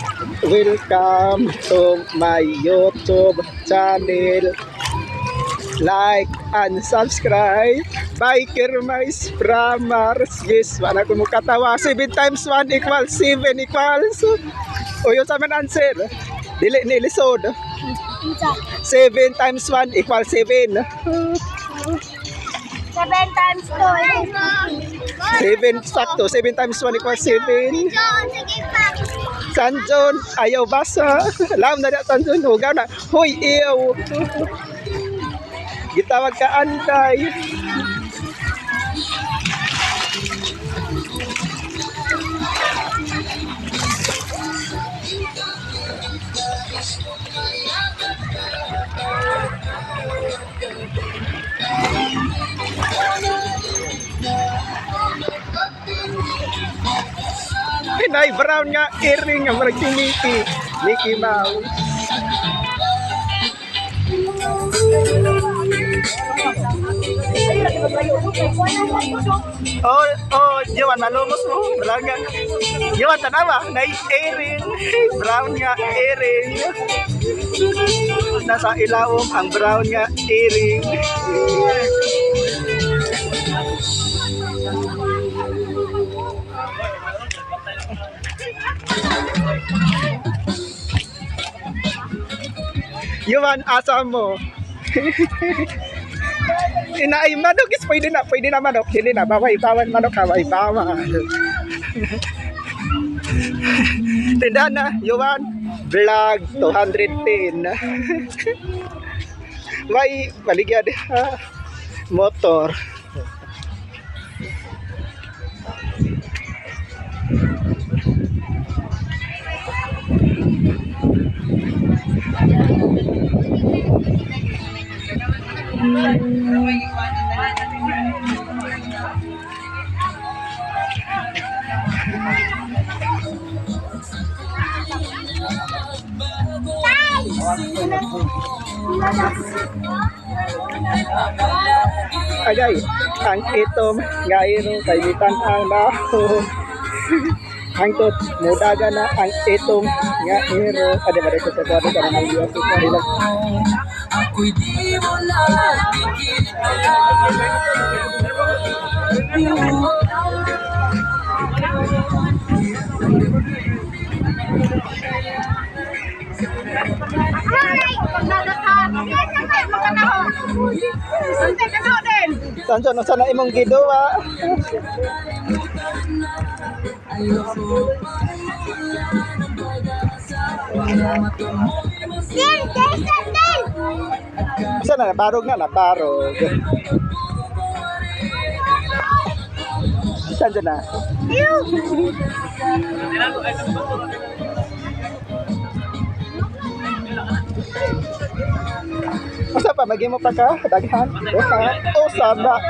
Welcome to my YouTube channel. Like and subscribe. Biker Mais from Mars. Yes, wala ko mo katawa. 7 times 1 equals 7 equals. O yun sa man answer. Dili ni lisod. 7 times 1 equals 7. 7 times 2. 7 sakto. 7 times 1 equals 7. Sanjon, ayaw basa. Alam na na Sanjon. Hugaw na. Hoy, ew. Gitawag ka antay. Pinay brown nga earring nga marag si Mickey Mouse. Jawan malumos mo. Brown nga. Jawan tanawa na earring. Brown nga earring. Nasa ilawom ang brown nga earring. Yuman, asa mo? Inaay manok is pwede na manok. Hindi na, baway-bawan manok, baway-bawan. Tindahan na, Yuman. Vlog 210. May baligyan motor. Agay, ang itom nga iro kay bitan-ang naho. Hangtod mudaga na ang itom nga iro. Ada ba dito sa kwado ka naman yung sa kanila. Ako'y di mo Sanso, sana imong giduwa. Sana nabarog na, nabarog. Sanso na. Masa pa, maging mo pa ka? Daghan? O sada.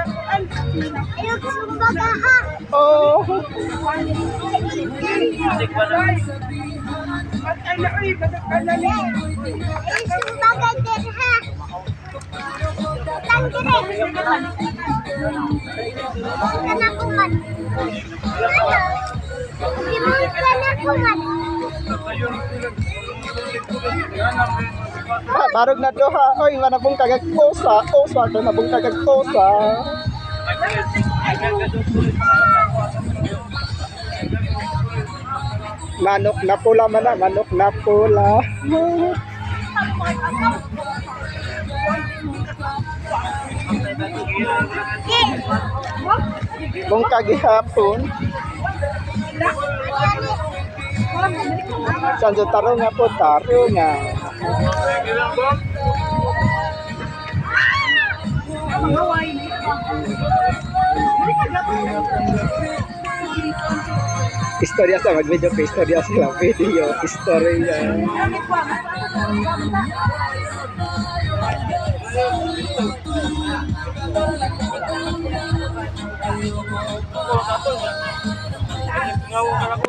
Oh. Barog na doha. Oy, manabong kagag osa. Osa to nabong kagag osa. Manok na pula man na, manok na pula. Bong kagihapon. Sanjo taro nga po, taro nga. Istorya sa mag-video ka, istorya sila video, istorya. Ngawo ka